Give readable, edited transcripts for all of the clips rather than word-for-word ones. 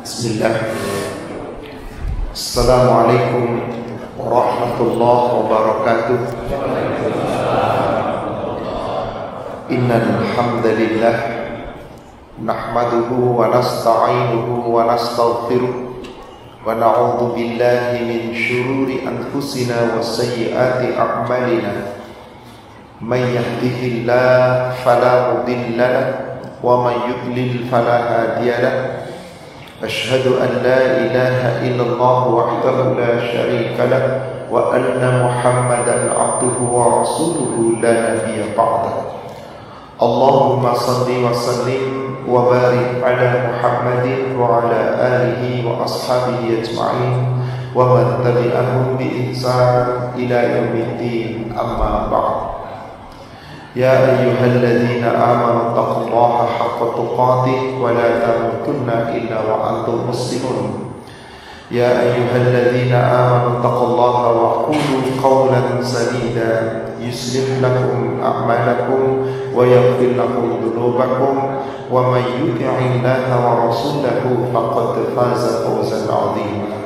Bismillah. Assalamualaikum warahmatullahi wabarakatuh. Innal hamdalillah nahmaduhu wa nasta'inuhu wa nastaghfiruh wa na'udzu billahi min shururi anfusina wa sayyiati a'malina. May yahdihillahu fala mudilla lahu wa may yudlil fala hadiya lahu. Asyhadu an la ilaha illallah wahdahu la syarika lah wa anna Muhammadan abduhu wa rasuluhu la nabiyya ba'dah. Allahumma salli wa sallim wa barik ala Muhammadin wa ala alihi wa ashabihi ajma'in wa man tabi'ahum bi ihsan ila yaumiddin, amma ba'd. Ya ayyuhalladzina amanu taqullaha haqqa tuqatih wa la tamutunna illa wa antum muslimun. Ya ayyuhalladzina amanu taqullaha wa qulu qawlan sadida yuslih lakum a'malakum wa yaghfir lakum dhunubakum wa may yuti'illaha wa rasulahu faqad faza fawzan 'azima.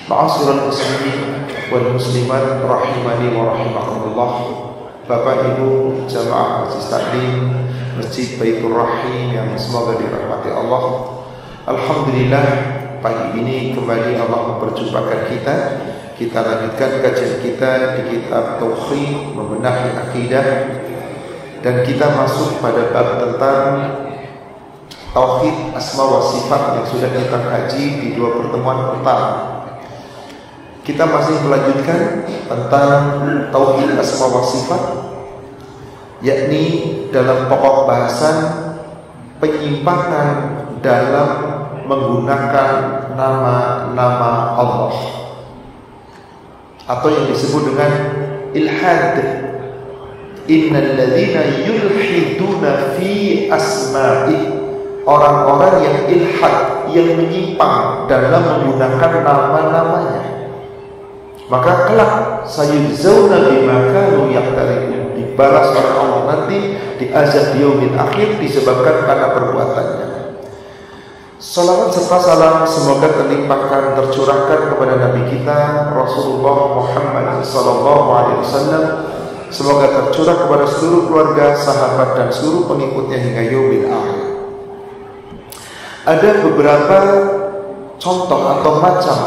Ma'asyiral muslimin wal muslimat rahimani wa rahimakumullah. Bapak Ibu jamaah Masjid Taklim Masjid Baitur Rahim yang semoga dirahmati Allah. Alhamdulillah, pagi ini kembali Allah memperjumpakan kita. Kita lanjutkan kajian kita di kitab Tauhid, membenahi akidah, dan kita masuk pada bab tentang Tauhid Asma wa Sifat yang sudah kita kaji di 2 pertemuan pertama. Kita masih melanjutkan tentang Tauhid Asma wa Sifat, yakni dalam pokok bahasan penyimpangan dalam menggunakan nama-nama Allah, atau yang disebut dengan ilhad. Innal ladzina yulhiduna fi asma'i, orang-orang yang ilhad, yang menyimpang dalam menggunakan nama-namanya, maka kelak sayujzauna bima kanu yaqtarifun, dibalas oleh Allah nanti di azab yaumil akhir disebabkan karena perbuatannya. Salawat serta salam semoga terlimpahkan, tercurahkan kepada Nabi kita Rasulullah Muhammad sallallahu alaihi wasallam. Semoga tercurah kepada seluruh keluarga, sahabat, dan seluruh pengikutnya hingga yaumil akhir. Ada beberapa contoh atau macam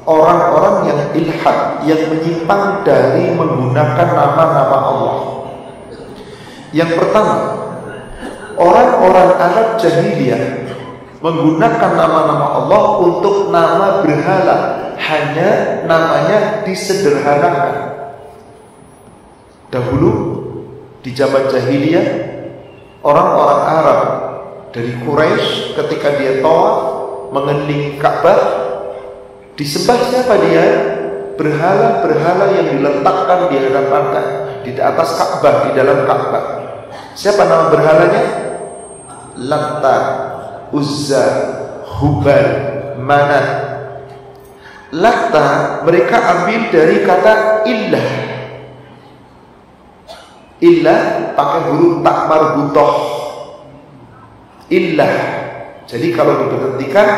orang-orang yang ilhad, yang menyimpang dari menggunakan nama-nama Allah. Yang pertama, orang-orang Arab jahiliyah menggunakan nama-nama Allah untuk nama berhala, hanya namanya disederhanakan. Dahulu di zaman jahiliyah, orang-orang Arab dari Quraisy ketika dia tawaf mengelilingi Ka'bah, disembah siapa dia? Berhala-berhala yang diletakkan di hadapannya, di atas Ka'bah, di dalam Ka'bah. Siapa nama berhalanya? Latta, Uzza, Hubal, Manat. Latta mereka ambil dari kata illah. Illah pakai huruf tak marbutoh. Illah. Jadi kalau diberhentikan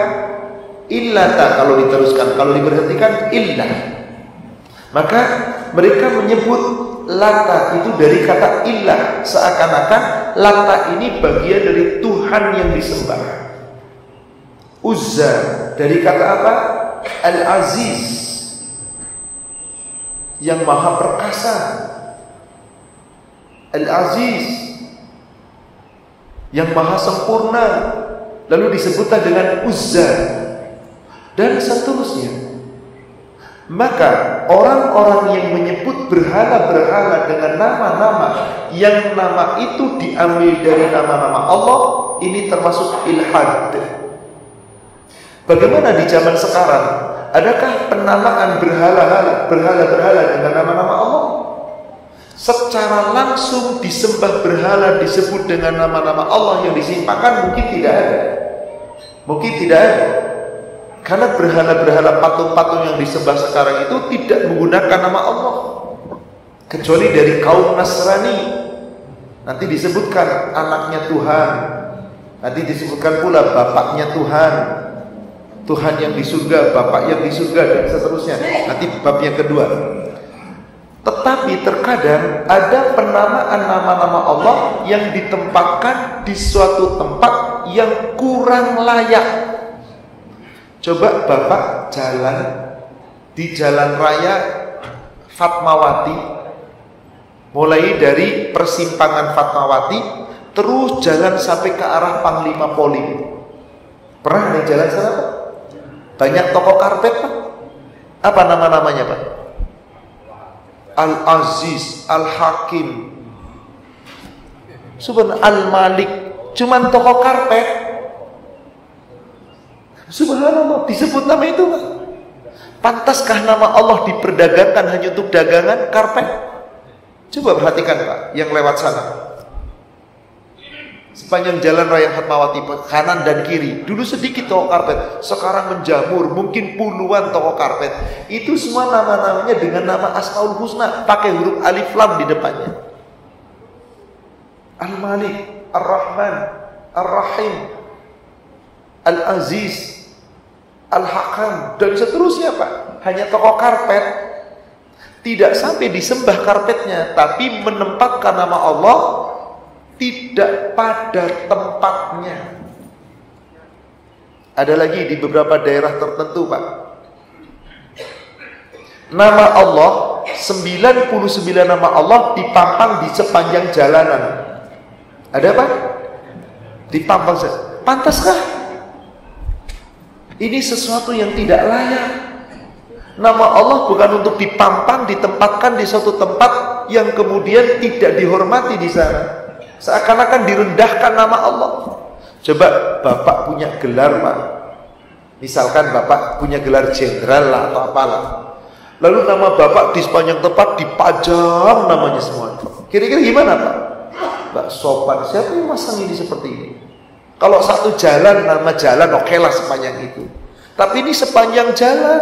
illata, kalau diteruskan, kalau diberhentikan illah. Maka mereka menyebut Lata itu dari kata illah, seakan-akan Lata ini bagian dari Tuhan yang disembah. Uzza dari kata apa? Al-Aziz, yang maha perkasa. Al-Aziz, yang maha sempurna. Lalu disebutlah dengan Uzza, dan seterusnya. Maka orang-orang yang menyebut berhala-berhala dengan nama-nama yang nama itu diambil dari nama-nama Allah, ini termasuk ilhad. Bagaimana di zaman sekarang? Adakah penamaan berhala-berhala dengan nama-nama Allah? Secara langsung disembah berhala, disebut dengan nama-nama Allah yang disimpangkan, mungkin tidak ada. Mungkin tidak ada. Karena berhala-berhala patung-patung yang disembah sekarang itu tidak menggunakan nama Allah, kecuali dari kaum Nasrani. Nanti disebutkan anaknya Tuhan, Nanti disebutkan pula bapaknya Tuhan, Tuhan yang di surga, bapak yang di surga, dan seterusnya. Nanti bab yang kedua. Tetapi terkadang ada penamaan nama-nama Allah yang ditempatkan di suatu tempat yang kurang layak. Coba Bapak jalan di jalan raya Fatmawati, mulai dari persimpangan Fatmawati terus jalan sampai ke arah Panglima Polim. Pernah nih jalan sana Pak? Banyak toko karpet Pak. Apa nama-namanya Pak? Al-Aziz, Al-Hakim, Subhan Al-Malik, cuman toko karpet. Subhanallah, disebut nama itu Pak. Pantaskah nama Allah diperdagangkan hanya untuk dagangan karpet? Coba perhatikan Pak, yang lewat sana. Sepanjang jalan raya Fatmawati, kanan dan kiri, dulu sedikit toko karpet, sekarang menjamur, mungkin puluhan toko karpet. Itu semua nama-namanya dengan nama Asmaul Husna, pakai huruf alif lam di depannya. Al-Malik, Ar-Rahman, Ar-Rahim, Al-Aziz, Al-Hakam, dan seterusnya Pak. Hanya toko karpet. Tidak sampai disembah karpetnya, tapi menempatkan nama Allah tidak pada tempatnya. Ada lagi di beberapa daerah tertentu Pak, nama Allah 99 nama Allah dipampang di sepanjang jalanan. Ada Pak? Dipampang. Pantaskah? Ini sesuatu yang tidak layak. Nama Allah bukan untuk dipampang, ditempatkan di suatu tempat yang kemudian tidak dihormati di sana. Seakan-akan direndahkan nama Allah. Coba Bapak punya gelar Pak, misalkan Bapak punya gelar jenderal lah atau apalah, lalu nama Bapak di sepanjang tempat dipajang namanya semua. Kira-kira gimana Pak? Pak sopan, siapa yang masang ini seperti ini? Kalau satu jalan, nama jalan oke lah sepanjang itu. Tapi ini sepanjang jalan,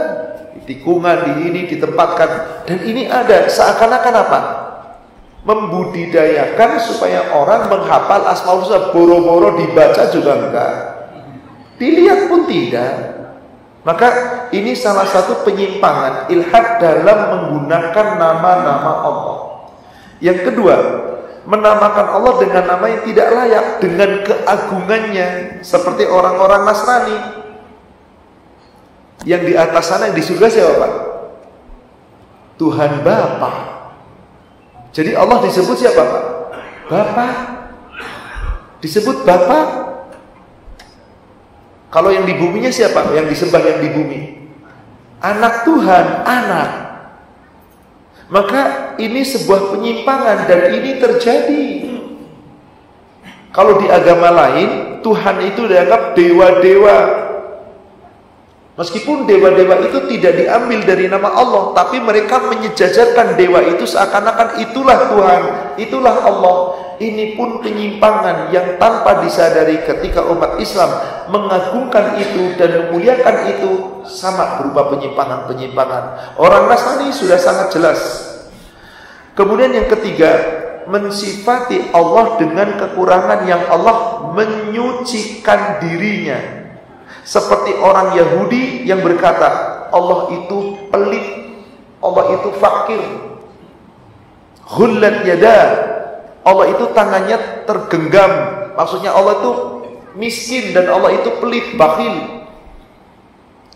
di tikungan, di ini ditempatkan. Dan ini ada seakan-akan apa? Membudidayakan supaya orang menghafal Asmaul Husna, boro-boro dibaca juga enggak, dilihat pun tidak. Maka ini salah satu penyimpangan ilhad dalam menggunakan nama-nama Allah. Yang kedua, menamakan Allah dengan nama yang tidak layak, dengan keagungannya, seperti orang-orang Nasrani. Yang di atas sana yang di surga siapa Pak? Tuhan Bapa. Jadi Allah disebut siapa Pak? Bapa. Disebut Bapa. Kalau yang di buminya siapa? Yang disembah yang di bumi? Anak Tuhan, anak. Maka ini sebuah penyimpangan dan ini terjadi. Kalau di agama lain, Tuhan itu dianggap dewa-dewa. Meskipun dewa-dewa itu tidak diambil dari nama Allah, tapi mereka menyejajarkan dewa itu seakan-akan itulah Tuhan, itulah Allah. Ini pun penyimpangan yang tanpa disadari ketika umat Islam mengagungkan itu dan memuliakan itu, sama berupa penyimpangan-penyimpangan. Orang Nasrani sudah sangat jelas. Kemudian yang ketiga, mensifati Allah dengan kekurangan yang Allah menyucikan dirinya. Seperti orang Yahudi yang berkata Allah itu pelit, Allah itu fakir, ghullat yada, Allah itu tangannya tergenggam. Maksudnya Allah itu miskin dan Allah itu pelit, bakhil.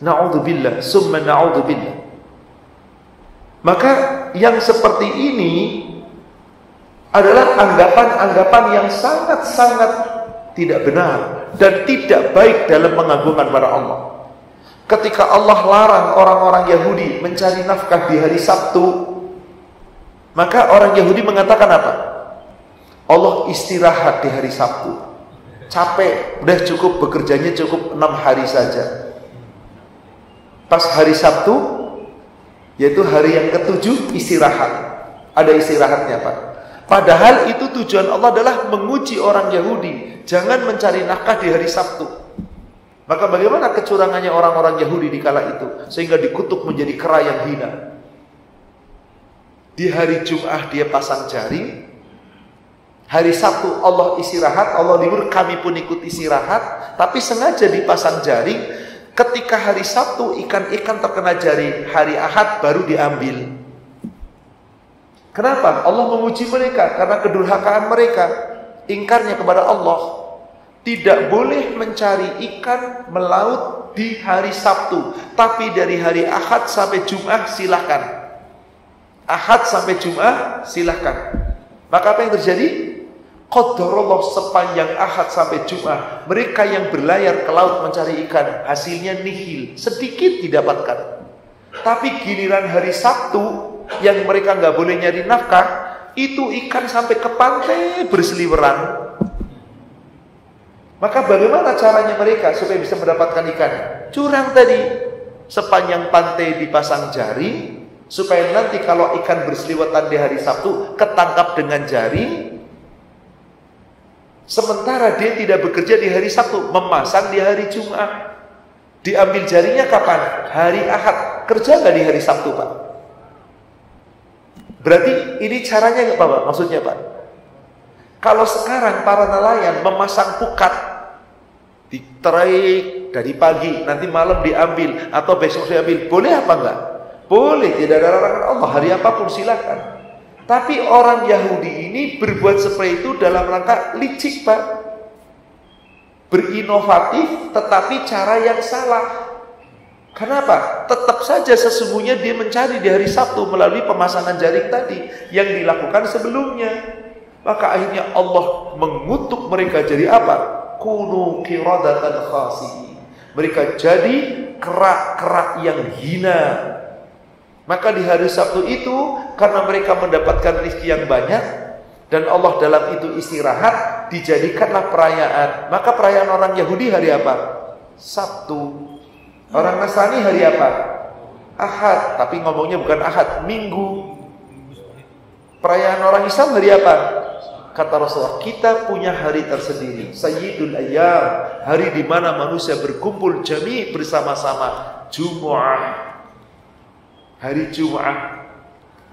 Na'udzubillah, summa na'udzubillah. Maka yang seperti ini adalah anggapan-anggapan yang sangat-sangat tidak benar dan tidak baik dalam mengagungkan para Allah. Ketika Allah larang orang-orang Yahudi mencari nafkah di hari Sabtu, maka orang Yahudi mengatakan apa? Allah istirahat di hari Sabtu, capek, udah cukup, bekerjanya cukup 6 hari saja. Pas hari Sabtu, yaitu hari yang ke-7, istirahat. Ada istirahatnya Pak. Padahal itu tujuan Allah adalah menguji orang Yahudi. Jangan mencari nafkah di hari Sabtu. Maka bagaimana kecurangannya orang-orang Yahudi di kala itu, sehingga dikutuk menjadi kera yang hina. Di hari Jum'ah dia pasang jaring, Hari Sabtu Allah istirahat, Allah libur, kami pun ikut istirahat, tapi sengaja dipasang jaring. Ketika hari Sabtu ikan-ikan terkena jaring, hari Ahad baru diambil. Kenapa? Allah memuji mereka karena kedurhakaan mereka, ingkarnya kepada Allah. Tidak boleh mencari ikan melaut di hari Sabtu, tapi dari hari Ahad sampai Jumat silahkan. Ahad sampai Jumat silahkan. Maka apa yang terjadi? Qadarullah, sepanjang Ahad sampai Jumat mereka yang berlayar ke laut mencari ikan, hasilnya nihil, sedikit didapatkan. Tapi giliran hari Sabtu yang mereka nggak boleh nyari nafkah, itu ikan sampai ke pantai berseliweran. Maka bagaimana caranya mereka supaya bisa mendapatkan ikan? Curang tadi. Sepanjang pantai dipasang jaring, supaya nanti kalau ikan berseliweran di hari Sabtu ketangkap dengan jaring. Sementara dia tidak bekerja di hari Sabtu, memasang di hari Jumat. Diambil jaringnya kapan? Hari Ahad. Kerja nggak di hari Sabtu, Pak? Berarti ini caranya nggak, Pak? Maksudnya, Pak? Kalau sekarang para nelayan memasang pukat, ditarik dari pagi, nanti malam diambil, atau besok diambil, boleh apa enggak? Boleh, tidak ada larangan Allah, hari apapun silakan. Tapi orang Yahudi ini berbuat seperti itu dalam rangka licik, Pak. Berinovatif, tetapi cara yang salah. Kenapa? Tetap saja sesungguhnya dia mencari di hari Sabtu melalui pemasangan jaring tadi yang dilakukan sebelumnya. Maka akhirnya Allah mengutuk mereka jadi apa? Kunu qiradatan khasi'in. Mereka jadi kerak-kerak yang hina. Maka di hari Sabtu itu, karena mereka mendapatkan rezeki yang banyak dan Allah dalam itu istirahat, dijadikanlah perayaan. Maka perayaan orang Yahudi hari apa? Sabtu. Orang Nasrani hari apa? Ahad. Tapi ngomongnya bukan Ahad, Minggu. Perayaan orang Islam hari apa? Kata Rasulullah, kita punya hari tersendiri, Sayyidul Ayyam, hari di mana manusia berkumpul jami bersama-sama, Jumu'ah. Hari Jumu'ah.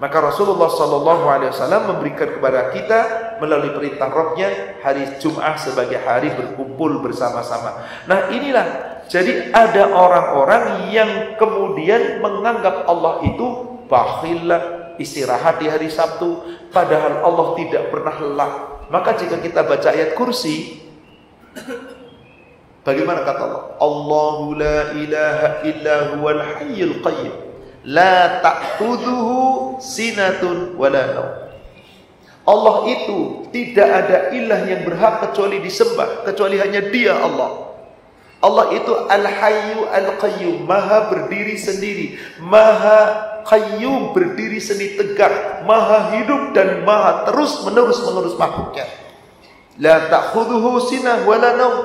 Maka Rasulullah SAW memberikan kepada kita melalui perintah Rabbnya hari Jumu'ah sebagai hari berkumpul bersama-sama. Nah inilah, jadi ada orang-orang yang kemudian menganggap Allah itu bakhil, istirahat di hari Sabtu, padahal Allah tidak pernah lelah. Maka jika kita baca ayat kursi, bagaimana kata Allah? Allahu la ilaha illa huwal hayyul qayyum, la ta'khudhuhu sinatun wala naum. Allah itu tidak ada ilah yang berhak kecuali disembah, kecuali hanya Dia, Allah. Allah itu Al-Hayyu Al-Qayyum, Maha berdiri sendiri, Maha Qayyum, berdiri sendiri tegak, Maha hidup dan Maha terus-menerus mengurus makhluknya. La ta'khudhuhu sinah wala naum.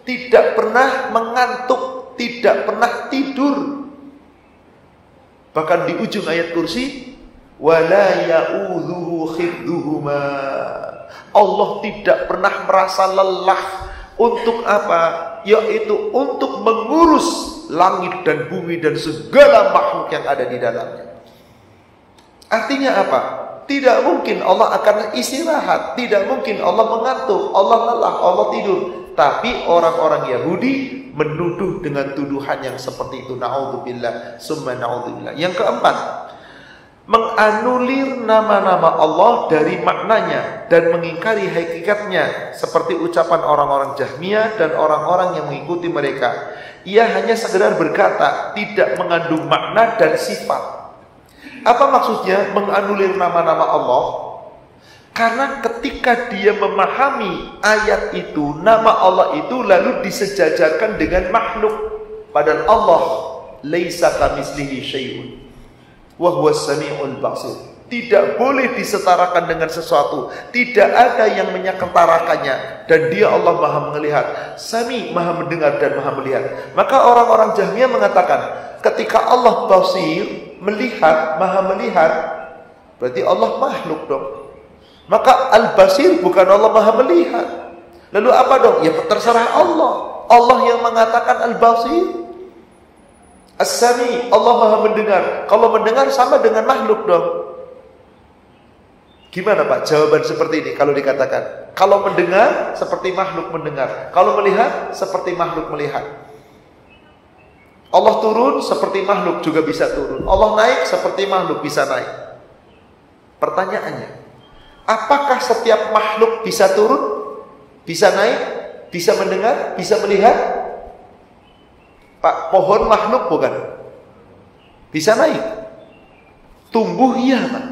Tidak pernah mengantuk, tidak pernah tidur. Bahkan di ujung ayat kursi, wala ya'udhuhu khifdhuhuma. Allah tidak pernah merasa lelah. Untuk apa? Yaitu untuk mengurus langit dan bumi dan segala makhluk yang ada di dalamnya. Artinya apa? Tidak mungkin Allah akan istirahat, tidak mungkin Allah mengantuk, Allah lelah, Allah tidur. Tapi orang-orang Yahudi menuduh dengan tuduhan yang seperti itu. Na'udzubillah, summa na'udzubillah. Yang keempat, menganulir nama-nama Allah dari maknanya dan mengingkari hakikatnya, seperti ucapan orang-orang Jahmiyah dan orang-orang yang mengikuti mereka. Ia hanya sekedar berkata, tidak mengandung makna dan sifat. Apa maksudnya menganulir nama-nama Allah? Karena ketika dia memahami ayat itu, nama Allah itu lalu disejajarkan dengan makhluk. Padahal Allah laisa kamitslihi syai'un wa huwas samiul basir. Tidak boleh disetarakan dengan sesuatu. Tidak ada yang menyetarakannya. Dan Dia Allah Maha melihat. Sami Maha mendengar dan Maha melihat. Maka orang-orang Jahmiyah mengatakan, ketika Allah basir, melihat, Maha melihat, berarti Allah makhluk dong. Maka al-basir bukan Allah Maha melihat. Lalu apa dong? Ya terserah Allah. Allah yang mengatakan al-basir. As-sami, Allah Maha mendengar. Kalau mendengar sama dengan makhluk dong. Gimana Pak jawaban seperti ini kalau dikatakan? Kalau mendengar seperti makhluk mendengar, kalau melihat seperti makhluk melihat. Allah turun seperti makhluk juga bisa turun. Allah naik seperti makhluk bisa naik. Pertanyaannya, apakah setiap makhluk bisa turun? Bisa naik? Bisa mendengar? Bisa melihat? Pak, pohon makhluk bukan? Bisa naik? Tumbuh iya Pak.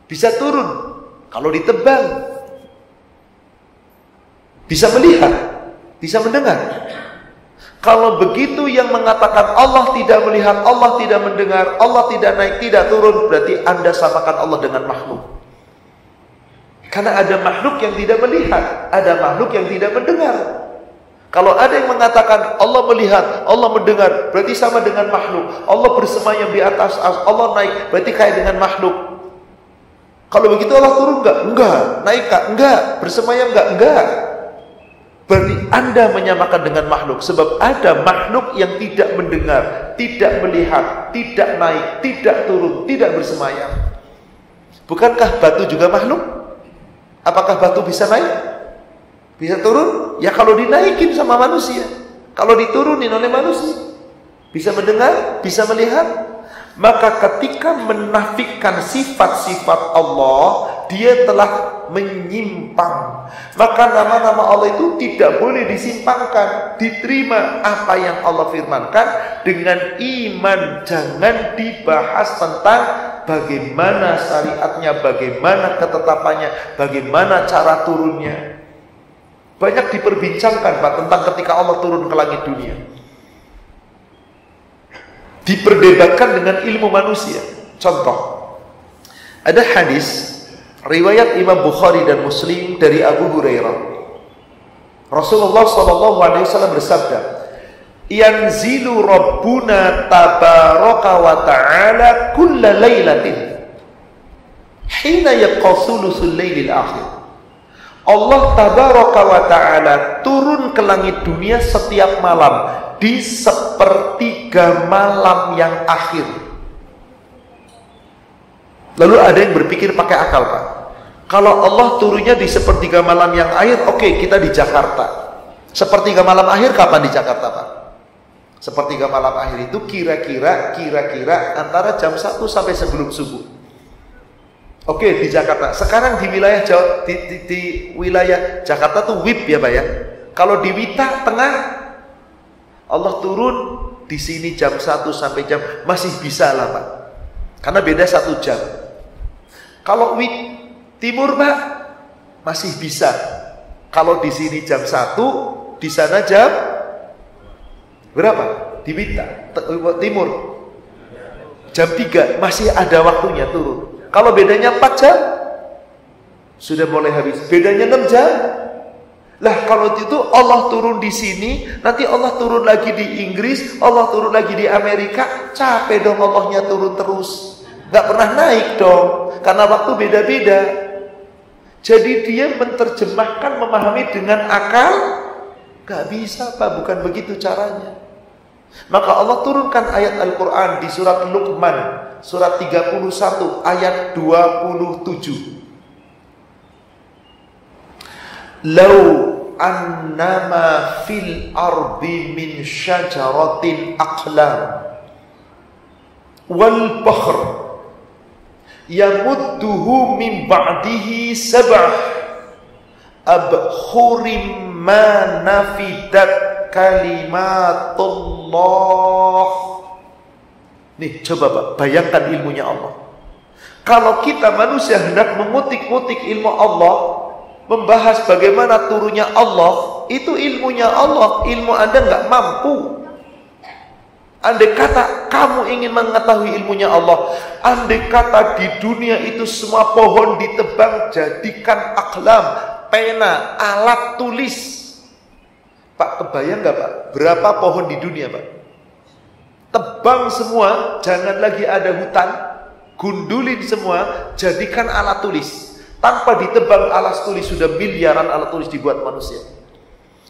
Bisa turun kalau ditebang. Bisa melihat, bisa mendengar. Kalau begitu yang mengatakan Allah tidak melihat, Allah tidak mendengar, Allah tidak naik, tidak turun, berarti Anda samakan Allah dengan makhluk. Karena ada makhluk yang tidak melihat, ada makhluk yang tidak mendengar. Kalau ada yang mengatakan Allah melihat, Allah mendengar, berarti sama dengan makhluk. Allah bersemayam di atas, Allah naik, berarti kayak dengan makhluk. Kalau begitu Allah turun enggak? Enggak. Naik enggak? Enggak. Bersemayam enggak? Enggak. Berarti Anda menyamakan dengan makhluk. Sebab ada makhluk yang tidak mendengar, tidak melihat, tidak naik, tidak turun, tidak bersemayam. Bukankah batu juga makhluk? Apakah batu bisa naik? Bisa turun? Ya kalau dinaikin sama manusia. Kalau diturunin oleh manusia. Bisa mendengar, bisa melihat. Maka ketika menafikan sifat-sifat Allah, dia telah menyimpang. Maka nama-nama Allah itu tidak boleh disimpangkan. Diterima apa yang Allah firmankan dengan iman. Jangan dibahas tentang bagaimana syariatnya, bagaimana ketetapannya, bagaimana cara turunnya. Banyak diperbincangkan Pak tentang ketika Allah turun ke langit dunia. Diperdebatkan dengan ilmu manusia. Contoh, ada hadis riwayat Imam Bukhari dan Muslim dari Abu Hurairah. Rasulullah SAW bersabda, "Yanzilu Rabbuna tabaraka wa ta'ala kulla laylatin hina yabqa thuluthul lailil akhir." Allah tabaraka wa ta'ala turun ke langit dunia setiap malam di sepertiga malam yang akhir. Lalu ada yang berpikir pakai akal Pak. Kalau Allah turunnya di sepertiga malam yang akhir, oke, kita di Jakarta. Sepertiga malam akhir kapan di Jakarta Pak? Sepertiga malam akhir itu kira-kira antara jam 1 sampai sebelum subuh. Oke, di Jakarta. Sekarang di wilayah Jawa, di wilayah Jakarta tuh WIB ya Pak ya. Kalau di Wita tengah, Allah turun di sini jam 1 sampai jam, masih bisa lah Pak. Karena beda 1 jam. Kalau WIB timur Pak, masih bisa. Kalau di sini jam 1, di sana jam berapa? Di Wita timur jam 3, masih ada waktunya turun. Kalau bedanya 4 jam, sudah mulai habis. Bedanya 6 jam. Lah kalau itu Allah turun di sini, nanti Allah turun lagi di Inggris, Allah turun lagi di Amerika, capek dong Allahnya turun terus. Gak pernah naik dong, karena waktu beda-beda. Jadi dia menerjemahkan, memahami dengan akal, gak bisa Pak, bukan begitu caranya. Maka Allah turunkan ayat Al-Quran di surat Luqman, surat 31 ayat 27. Lau annama fil ardi min syajaratin aqlam wal bahr yamudduhu min ba'dihi sab'ah abhurim ma nafidat kalimatullah. Nih coba Pak, bayangkan ilmunya Allah. Kalau kita manusia hendak mengutik-ngutik ilmu Allah, membahas bagaimana turunnya Allah, itu ilmunya Allah, ilmu Anda nggak mampu. Andai kata kamu ingin mengetahui ilmunya Allah, andai kata di dunia itu semua pohon ditebang jadikan aklam, pena, alat tulis. Pak, kebayang nggak Pak, berapa pohon di dunia Pak? Tebang semua, jangan lagi ada hutan, gundulin semua, jadikan alat tulis. Tanpa ditebang alat tulis, sudah miliaran alat tulis dibuat manusia.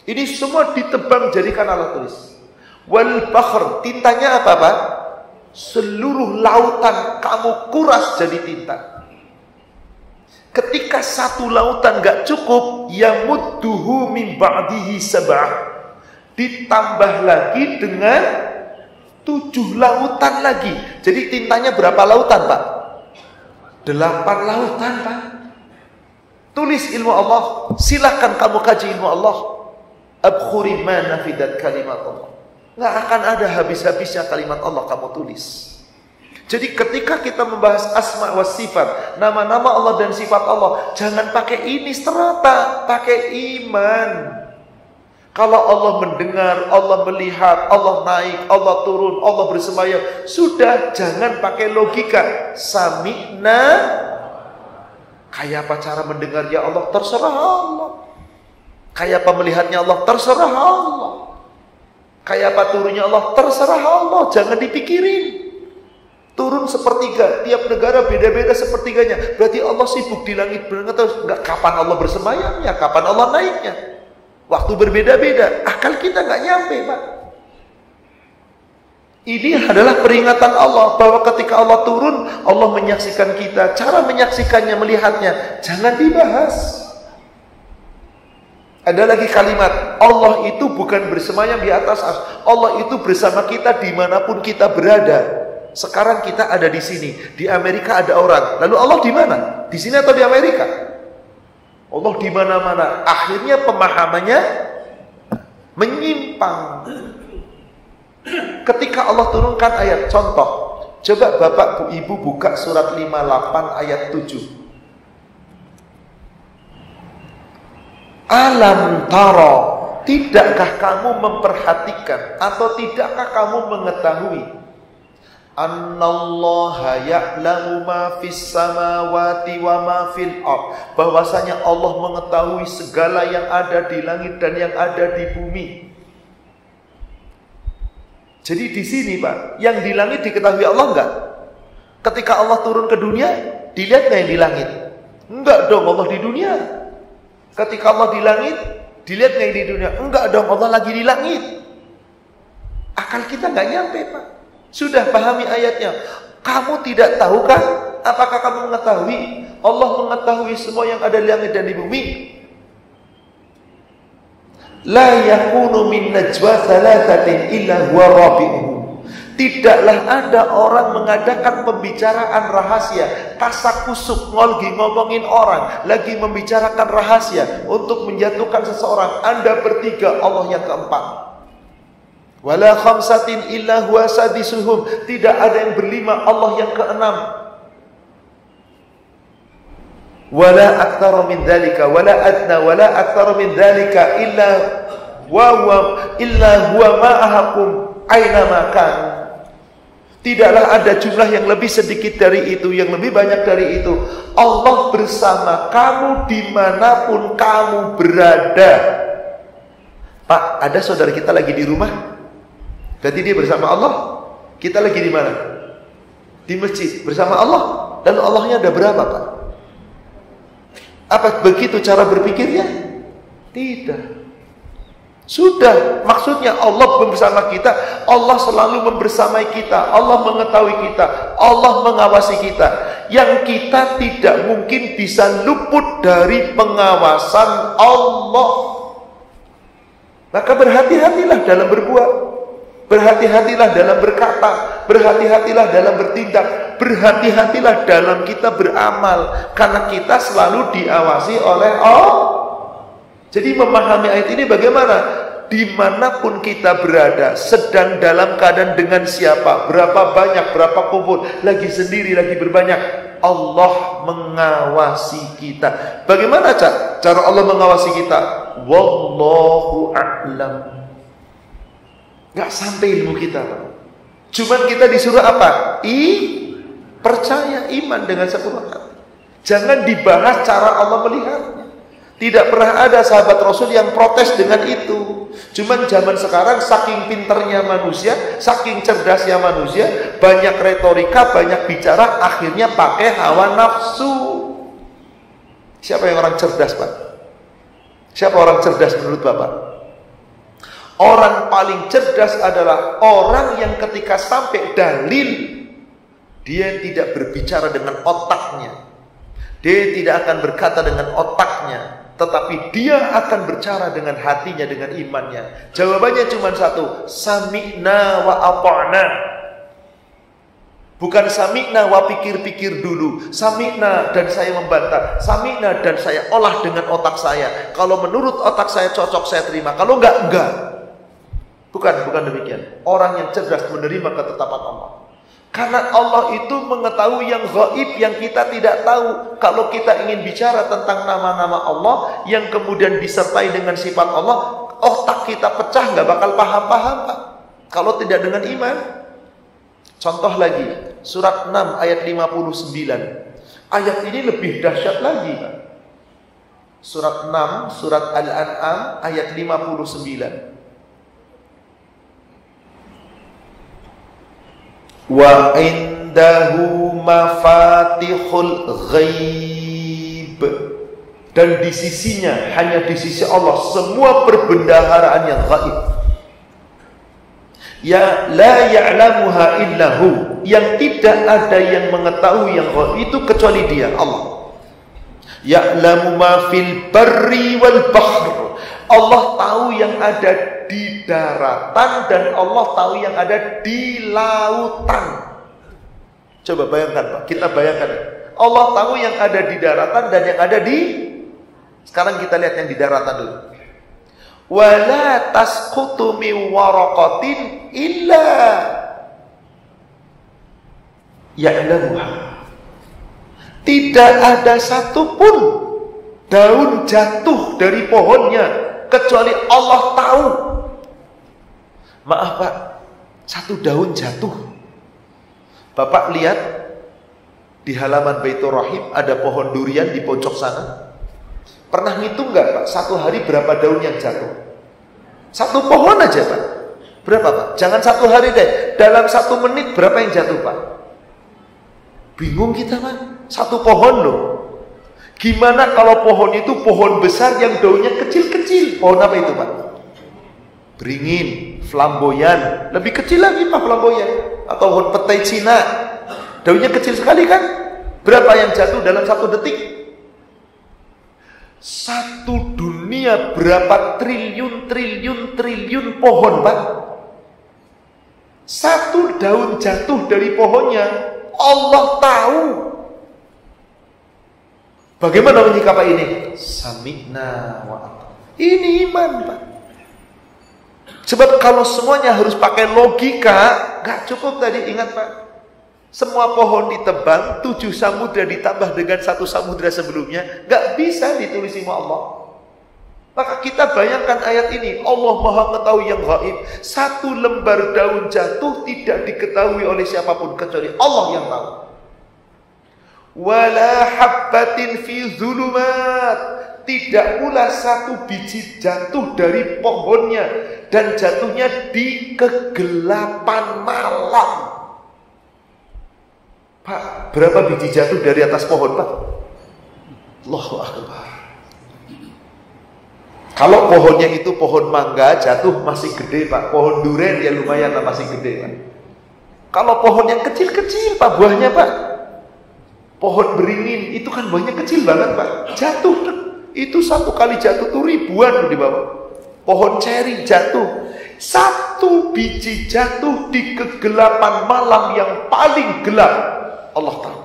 Ini semua ditebang jadikan alat tulis. Wal bahr, tintanya apa Pak? Seluruh lautan kamu kuras jadi tinta. Ketika satu lautan gak cukup, yamudduhu min ba'dihi sab'ah, ditambah lagi dengan 7 lautan lagi. Jadi tintanya berapa lautan, Pak? 8 lautan, Pak. Tulis ilmu Allah, silahkan kamu kaji ilmu Allah. Abkhuri ma nafidat kalimat Allah. Nggak akan ada habis-habisnya kalimat Allah kamu tulis. Jadi ketika kita membahas asma wa sifat, nama-nama Allah dan sifat Allah, jangan pakai ini strata, pakai iman. Kalau Allah mendengar, Allah melihat, Allah naik, Allah turun, Allah bersemayam, sudah, jangan pakai logika. Sami'na, kayak apa cara mendengarnya Allah, terserah Allah. Kayak apa melihatnya Allah, terserah Allah. Kayak apa turunnya Allah, terserah Allah, jangan dipikirin. Turun sepertiga, tiap negara beda-beda sepertiganya. Berarti Allah sibuk di langit, enggak kapan Allah bersemayamnya, kapan Allah naiknya. Waktu berbeda-beda, akal kita nggak nyampe, Pak. Ini adalah peringatan Allah bahwa ketika Allah turun, Allah menyaksikan kita. Cara menyaksikannya, melihatnya, jangan dibahas. Ada lagi kalimat, Allah itu bukan bersemayam di atas arsy. Allah itu bersama kita dimanapun kita berada. Sekarang kita ada di sini, di Amerika ada orang. Lalu Allah di mana? Di sini atau di Amerika? Allah di mana-mana. Akhirnya pemahamannya menyimpang. Ketika Allah turunkan ayat contoh, coba Bapak Bu Ibu buka surat 58 ayat 7. Alam taro, tidakkah kamu memperhatikan atau tidakkah kamu mengetahui Annallaha ya'lamu ma fis samawati wa ma fil ard, bahwasanya Allah mengetahui segala yang ada di langit dan yang ada di bumi. Jadi di sini, Pak, yang di langit diketahui Allah enggak? Ketika Allah turun ke dunia, dilihat enggak yang di langit? Enggak dong, Allah di dunia. Ketika Allah di langit, dilihat enggak yang di dunia? Enggak dong, Allah lagi di langit. Akal kita enggak nyampe, Pak. Sudah pahami ayatnya. Kamu tidak tahukah? Apakah kamu mengetahui? Allah mengetahui semua yang ada di langit dan di bumi. La yakunu min najwa thalathatin illa huwa rabi'uhum. Tidaklah ada orang mengadakan pembicaraan rahasia, kasak-kusuk, ngomongin orang, lagi membicarakan rahasia untuk menjatuhkan seseorang. Anda bertiga, Allah yang keempat. Wala khamsatin illa huwa sadisuhum. Tidak ada yang berlima, Allah yang keenam. Wala aktsara min dzalika wala adna wala aktsara min dzalika illa huwa ma'ahakum aina ma kan. Tidaklah ada jumlah yang lebih sedikit dari itu, yang lebih banyak dari itu. Allah bersama kamu dimanapun kamu berada. Pak, ada saudara kita lagi di rumah, berarti dia bersama Allah. Kita lagi di mana? Di masjid bersama Allah. Dan Allahnya ada berapa, Pak? Apa begitu cara berpikirnya? Tidak. Sudah, maksudnya Allah bersama kita. Allah selalu membersamai kita. Allah mengetahui kita. Allah mengawasi kita. Yang kita tidak mungkin bisa luput dari pengawasan Allah. Maka berhati-hatilah dalam berbuat. Berhati-hatilah dalam berkata, berhati-hatilah dalam bertindak, berhati-hatilah dalam kita beramal, karena kita selalu diawasi oleh Allah. Jadi memahami ayat ini bagaimana? Dimanapun kita berada, sedang dalam keadaan dengan siapa, berapa banyak, berapa kumpul, lagi sendiri, lagi berbanyak, Allah mengawasi kita. Bagaimana cara Allah mengawasi kita? Wallahu a'lam. Gak sampai ilmu kita, Pak. Cuman kita disuruh apa? Percaya, iman dengan sepenuh hati. Jangan dibahas cara Allah melihatnya. Tidak pernah ada sahabat Rasul yang protes dengan itu. Cuman zaman sekarang saking pinternya manusia, saking cerdasnya manusia, banyak retorika, banyak bicara, akhirnya pakai hawa nafsu. Siapa yang orang cerdas, Pak? Siapa orang cerdas menurut Bapak? Orang paling cerdas adalah orang yang ketika sampai dalil, dia tidak berbicara dengan otaknya. Dia tidak akan berkata dengan otaknya, tetapi dia akan bercara dengan hatinya, dengan imannya. Jawabannya cuma satu, sami'na wa ata'na. Bukan sami'na wa pikir-pikir dulu, sami'na dan saya membantah, sami'na dan saya olah dengan otak saya. Kalau menurut otak saya cocok, saya terima. Kalau enggak. Bukan demikian. Orang yang cerdas menerima ketetapan Allah. Karena Allah itu mengetahui yang gaib yang kita tidak tahu. Kalau kita ingin bicara tentang nama-nama Allah yang kemudian disertai dengan sifat Allah, otak kita pecah, nggak bakal paham-paham, Pak. Kalau tidak dengan iman. Contoh lagi, surat 6 ayat 59. Ayat ini lebih dahsyat lagi, Pak. Surat 6, surat Al-An'am ayat 59. Wa indahu mafatihul ghaib, dan di sisinya, hanya di sisi Allah, semua perbendaharaan yang gaib. Ya la ya'lamuha illahu, yang tidak ada yang mengetahui yang gaib itu kecuali Dia, Allah. Ya'lamu ma fil barri wal bahr, Allah tahu yang ada di daratan dan Allah tahu yang ada di lautan. Coba bayangkan, Pak. Kita bayangkan. Allah tahu yang ada di daratan dan yang ada di... Sekarang kita lihat yang di daratan dulu. Wala tasqutu min waraqatin illa ya'lamuha. Tidak ada satupun daun jatuh dari pohonnya kecuali Allah tahu. Maaf, Pak, satu daun jatuh. Bapak lihat di halaman Baitur Rahim ada pohon durian di pojok sana. Pernah ngitung nggak, Pak, satu hari berapa daun yang jatuh? Satu pohon aja, Pak. Berapa, Pak? Jangan satu hari deh. Dalam 1 menit berapa yang jatuh, Pak? Bingung kita, Pak. Satu pohon loh. Gimana kalau pohon itu pohon besar yang daunnya kecil-kecil? Pohon apa itu, Pak? Beringin, flamboyan. Lebih kecil lagi, Pak, flamboyan. Atau pohon petai Cina. Daunnya kecil sekali kan? Berapa yang jatuh dalam 1 detik? Satu dunia berapa triliun pohon, Pak? Satu daun jatuh dari pohonnya, Allah tahu. Bagaimana menyikapi ini? Sami'na wa ata'na. Ini iman, Pak. Sebab kalau semuanya harus pakai logika, gak cukup tadi. Ingat, Pak, semua pohon ditebang, 7 samudra ditambah dengan 1 samudra sebelumnya, gak bisa ditulis sama Allah. Maka kita bayangkan ayat ini, Allah Maha mengetahui yang gaib. 1 lembar daun jatuh tidak diketahui oleh siapapun kecuali Allah yang tahu. Wala habbatin fi zulumat, tidak pula 1 biji jatuh dari pohonnya dan jatuhnya di kegelapan malam. Pak, berapa biji jatuh dari atas pohon, Pak? Allahu Akbar. Kalau pohonnya itu pohon mangga, jatuh masih gede, Pak. Pohon durian ya lumayan lah, masih gede, Pak. Kalau pohon yang kecil-kecil, Pak, buahnya, Pak. Pohon beringin itu kan buahnya kecil banget, Pak. Jatuh, itu 1 kali jatuh tuh ribuan di bawah. Pohon ceri jatuh, 1 biji jatuh di kegelapan malam yang paling gelap, Allah tahu.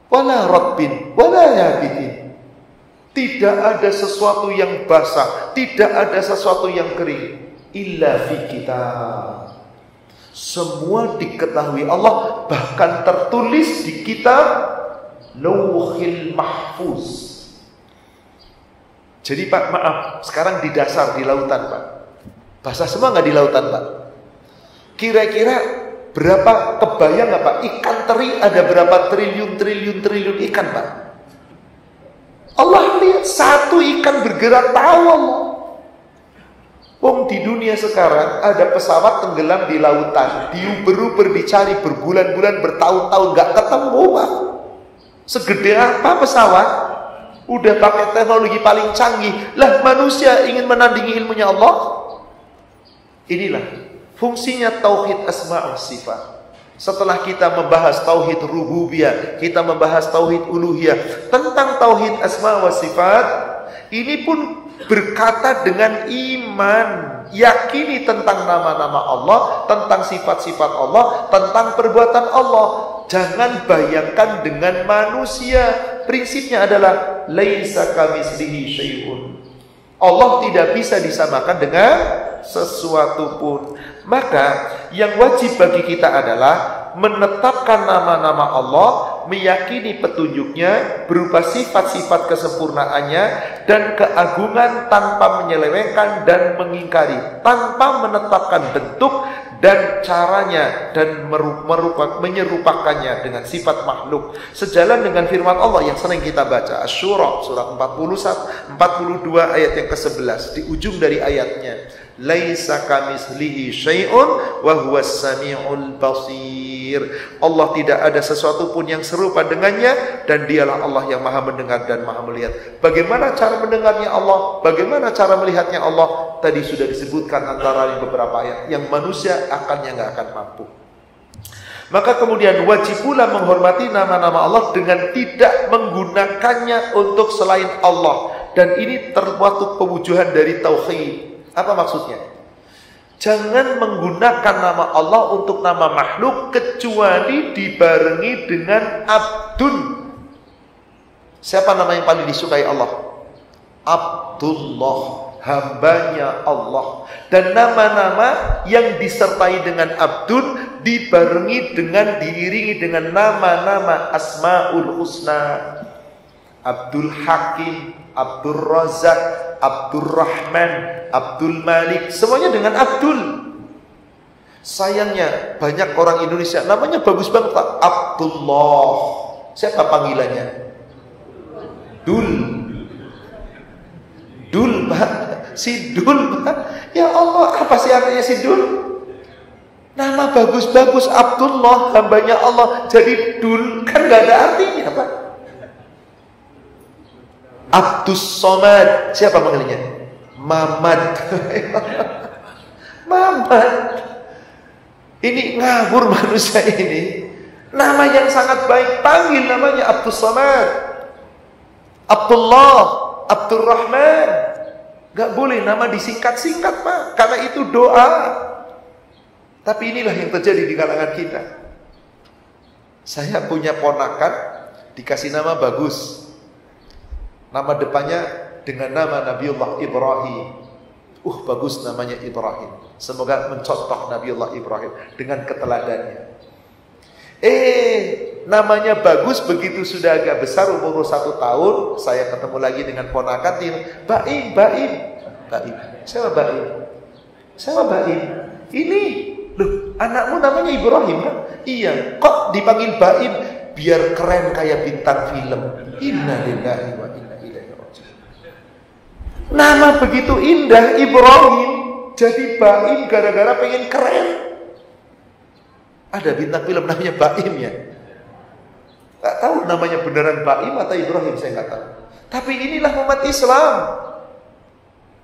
Wala rabbin wala yabitin, tidak ada sesuatu yang basah, tidak ada sesuatu yang kering, illa fi kitab. Semua diketahui Allah, bahkan tertulis di kitab Lauhil Mahfuz. Jadi, Pak, maaf, sekarang di dasar, di lautan, Pak. Basah semua nggak di lautan, Pak? Kira-kira berapa, kebayang nggak, Pak? Ikan teri ada berapa triliun ikan, Pak? Allah lihat 1 ikan bergerak, tahu Allah. Wong di dunia sekarang ada pesawat tenggelam di lautan, diuber-uber dicari berbulan-bulan, bertahun-tahun nggak ketemu, Pak. Segede apa pesawat? Udah pakai teknologi paling canggih. Lah manusia ingin menandingi ilmunya Allah. Inilah fungsinya tauhid asma wa sifat. Setelah kita membahas tauhid rububiyah, kita membahas tauhid uluhiyah, tentang tauhid asma wa sifat, ini pun berkata dengan iman, yakini tentang nama-nama Allah, tentang sifat-sifat Allah, tentang perbuatan Allah. Jangan bayangkan dengan manusia. Prinsipnya adalah laisa kamitslihi syai'un. Allah tidak bisa disamakan dengan sesuatu pun. Maka yang wajib bagi kita adalah menetapkan nama-nama Allah, meyakini petunjuknya berupa sifat-sifat kesempurnaannya dan keagungan tanpa menyelewengkan dan mengingkari, tanpa menetapkan bentuk dan caranya dan menyerupakannya dengan sifat makhluk, sejalan dengan firman Allah yang sering kita baca, Asy-Syura surat 42 ayat yang ke-11, di ujung dari ayatnya, laisa kamitslihi syai'un wa huwas samiul basir. Allah tidak ada sesuatu pun yang serupa dengannya, dan dialah Allah yang maha mendengar dan maha melihat. Bagaimana cara mendengarnya Allah, bagaimana cara melihatnya Allah, tadi sudah disebutkan antara beberapa ayat yang manusia nggak akan mampu. Maka kemudian wajib pula menghormati nama-nama Allah dengan tidak menggunakannya untuk selain Allah. Dan ini termasuk pewujudan dari tauhid. Apa maksudnya? Jangan menggunakan nama Allah untuk nama makhluk kecuali dibarengi dengan abdun. Siapa nama yang paling disukai Allah? Abdullah, hambanya Allah. Dan nama-nama yang disertai dengan abdun dibarengi dengan, diiringi dengan nama-nama asmaul husna. Abdul Hakim, Abdul Razak, Abdul Rahman, Abdul Malik, semuanya dengan Abdul. Sayangnya banyak orang Indonesia namanya bagus banget Pak, Abdullah. Siapa panggilannya? Dul Pak, si Dul Pak. Ya Allah, apa sih artinya si Dul? Nama bagus-bagus Abdullah, hambanya Allah, jadi Dul kan gak ada artinya Pak. Abdus Somad, siapa panggilnya? Mamad. Mamad. Ini ngawur manusia ini. Nama yang sangat baik, panggil namanya Abdus Somad, Abdullah, Abdul Rahman. Gak boleh nama disingkat-singkat Pak, karena itu doa. Tapi inilah yang terjadi di kalangan kita. Saya punya ponakan, dikasih nama bagus. Nama depannya dengan nama Nabiullah Ibrahim. Bagus namanya Ibrahim. Semoga mencontoh Nabiullah Ibrahim dengan keteladannya. Namanya bagus, begitu sudah agak besar, umur 1 tahun, saya ketemu lagi dengan ponakan, Baim. Siapa Baim? Ini, loh, anakmu namanya Ibrahim kan? Iya, kok dipanggil Baim? Biar keren kayak bintang film. Innalillahi wa inna ilaihi raji'un. Nama begitu indah Ibrahim, jadi Baim gara-gara pengen keren. Ada bintang film namanya Baim ya. Gak tahu namanya beneran Baim atau Ibrahim, saya gak tahu. Tapi inilah umat Islam.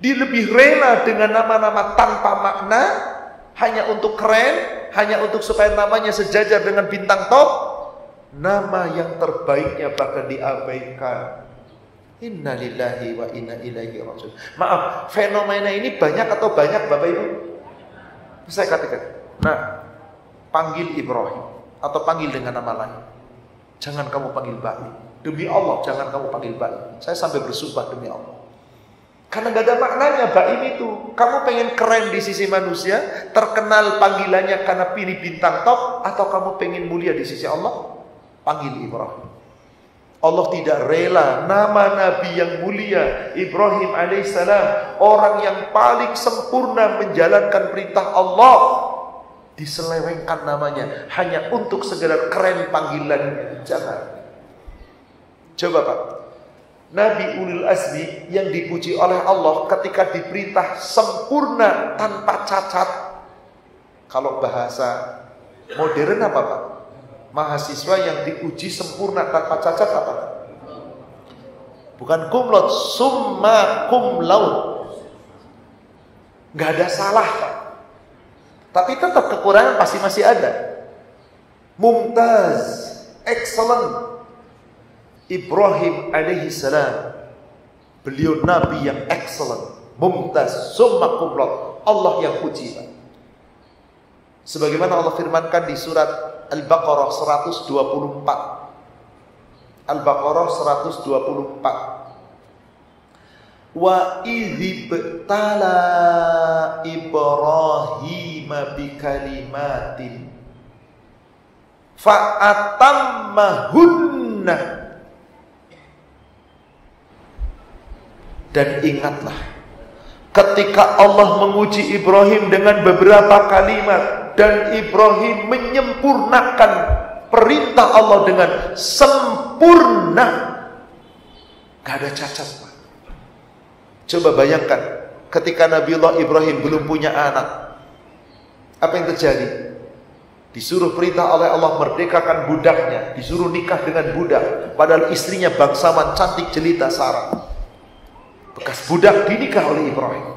Dia lebih rela dengan nama-nama tanpa makna, hanya untuk keren, hanya untuk supaya namanya sejajar dengan bintang top. Nama yang terbaiknya bahkan diabaikan. Innalillahi wa inna ilaihi raji'un. Maaf, fenomena ini banyak atau banyak Bapak Ibu? Saya katakan, panggil Ibrahim atau panggil dengan nama lain. Jangan kamu panggil Baim. Demi Allah, jangan kamu panggil Baim. Saya sampai bersumpah demi Allah. Karena gak ada maknanya Baim itu. Kamu pengen keren di sisi manusia, terkenal panggilannya karena pilih bintang top, atau kamu pengen mulia di sisi Allah? Panggil Ibrahim. Allah tidak rela nama Nabi yang mulia Ibrahim alaihissalam, orang yang paling sempurna menjalankan perintah Allah, diselewengkan namanya hanya untuk sekedar keren panggilannya. Jangan. Coba Pak, Nabi Ulul Azmi yang dipuji oleh Allah ketika diperintah sempurna tanpa cacat. Kalau bahasa modern apa Pak? Mahasiswa yang diuji sempurna tanpa cacat apa? Bukan cum laude, summa cum laude. Gak ada salah Pak. Tapi tetap kekurangan pasti masih ada. mumtaz, excellent. Ibrahim alaihi salam, beliau nabi yang excellent, mumtaz, summa cum laude, Allah yang puji. Sebagaimana Allah firmankan di surat Al-Baqarah 124. Al-Baqarah 124. Wa idzibtala Ibrahim bikalimatin fa'atammahunna. Dan ingatlah ketika Allah menguji Ibrahim dengan beberapa kalimat dan Ibrahim menyempurnakan perintah Allah dengan sempurna, gak ada cacat, Pak. Coba bayangkan ketika Nabiullah Ibrahim belum punya anak, apa yang terjadi? Disuruh perintah oleh Allah merdekakan budaknya, disuruh nikah dengan budak, padahal istrinya bangsawan cantik jelita Sarah. Bekas budak dinikah oleh Ibrahim.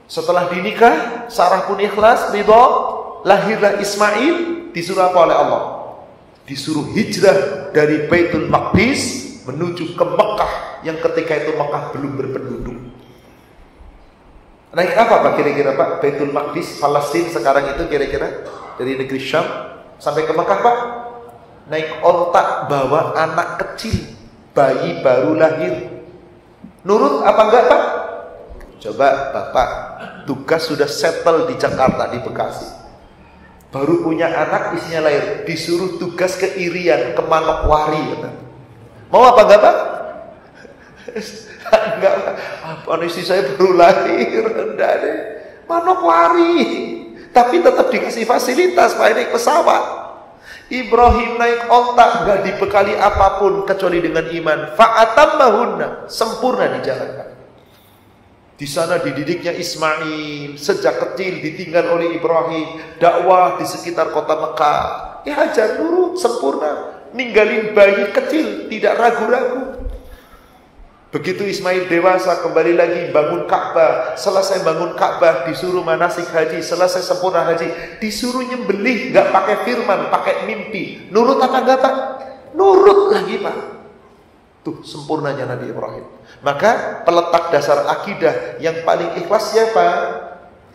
Setelah dinikah, Sarah pun ikhlas, ridha, lahirlah Ismail. Disuruh apa oleh Allah? Disuruh hijrah dari Baitul Maqdis menuju ke Mekah, yang ketika itu Mekah belum berpenduduk. Naik apa Pak kira-kira Pak? Baitul Maqdis, Palestina sekarang itu kira-kira dari negeri Syam sampai ke Mekah Pak? Naik ontak bawa anak kecil, bayi baru lahir. Nurut apa enggak Pak? Coba Bapak, tugas sudah settle di Jakarta, di Bekasi. Baru punya anak, isinya lahir, disuruh tugas ke Irian, ke Manokwari. Mau apa enggak Pak? Enggak Pak, apa istri saya baru lahir, enggak deh. Manokwari. Tapi tetap dikasih fasilitas Pak, naik pesawat. Ibrahim naik ontak, gak dibekali apapun kecuali dengan iman. Fa'atammahunna, sempurna dijalankan. Di sana dididiknya Ismail, sejak kecil ditinggal oleh Ibrahim, dakwah di sekitar kota Mekah. Hajar nurut, sempurna, ninggalin bayi kecil, tidak ragu-ragu. Begitu Ismail dewasa, kembali lagi bangun Ka'bah. Selesai bangun Ka'bah, disuruh manasik haji. Selesai sempurna haji, disuruh nyembelih. Gak pakai firman, pakai mimpi. Nurut apa enggak Pak? Nurut lagi Pak. Tuh sempurnanya Nabi Ibrahim. Maka peletak dasar akidah yang paling ikhlas siapa?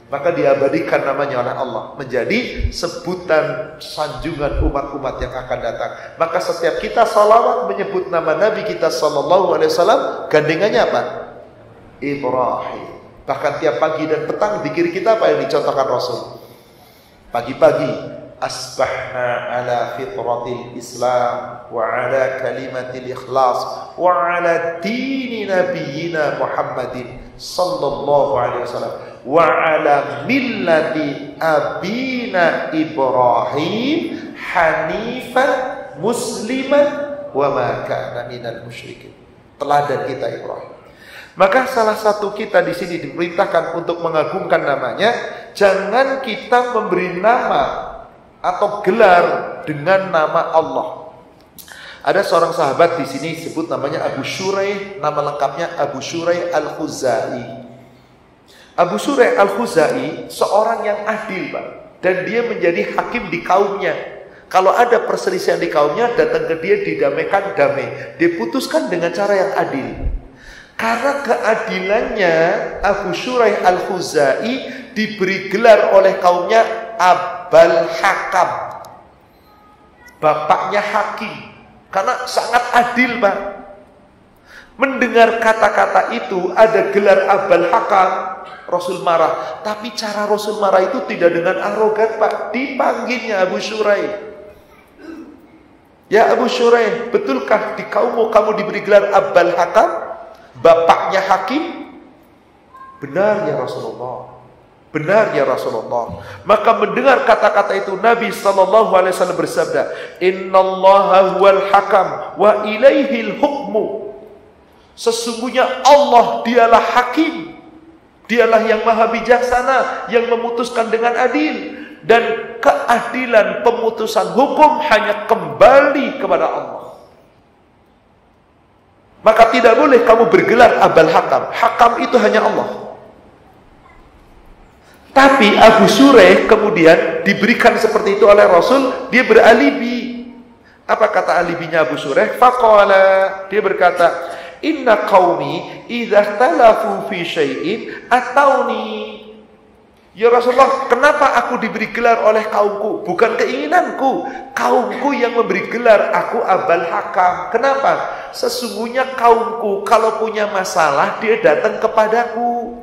Maka diabadikan namanya oleh Allah, menjadi sebutan sanjungan umat-umat yang akan datang. Maka setiap kita salawat menyebut nama Nabi kita sallallahu alaihi wasallam, gandengannya apa? Ibrahim. Bahkan tiap pagi dan petang zikir kita apa yang dicontohkan Rasul? Pagi-pagi, asbahna ala fitratil Islam wa ala kalimatil ikhlas wa ala dini nabiyyina Muhammadin sallallahu alaihi wasallam wa ala millati abina Ibrahim hanifan musliman wa ma kana minal musyrikin. Teladan kita Ibrahim. Maka salah satu kita di sini diperintahkan untuk mengagungkan namanya. Jangan kita memberi nama atau gelar dengan nama Allah. Ada seorang sahabat di sini sebut namanya Abu Shuraih, nama lengkapnya Abu Shuraih Al-Khuzai. Abu Shuraih Al-Khuzai seorang yang adil Pak, dan dia menjadi hakim di kaumnya. Kalau ada perselisihan di kaumnya, datang ke dia, didamaikan, damai, diputuskan dengan cara yang adil. Karena keadilannya, Abu Shuraih Al-Khuzai diberi gelar oleh kaumnya Abul Hakam, bapaknya hakim, karena sangat adil Pak. Mendengar kata-kata itu, ada gelar Abul Hakam, Rasul marah. Tapi cara Rasul marah itu tidak dengan arogan Pak. Dipanggilnya Abu Shuraih. Ya Abu Shuraih, betulkah di kaummu kamu diberi gelar Abul Hakam, bapaknya hakim? Benar ya Rasulullah. Benar ya Rasulullah. Maka mendengar kata-kata itu, Nabi SAW bersabda, Innallaha huwal hakam wa ilaihil hukmu. Sesungguhnya Allah dialah hakim, dialah yang maha bijaksana, yang memutuskan dengan adil, dan keadilan pemutusan hukum hanya kembali kepada Allah. Maka tidak boleh kamu bergelar Abul Hakam. Hakam itu hanya Allah. Tapi Abu Shuraih kemudian diberikan seperti itu oleh Rasul, dia beralibi. Apa kata alibinya Abu Shuraih? Faqala, dia berkata, inna qaumi idza ikhtalafu fi syai'in atauni. Ya Rasulullah, kenapa aku diberi gelar oleh kaumku? Bukan keinginanku. Kaumku yang memberi gelar aku Abul Hakam. Kenapa? Sesungguhnya kaumku kalau punya masalah, dia datang kepadaku.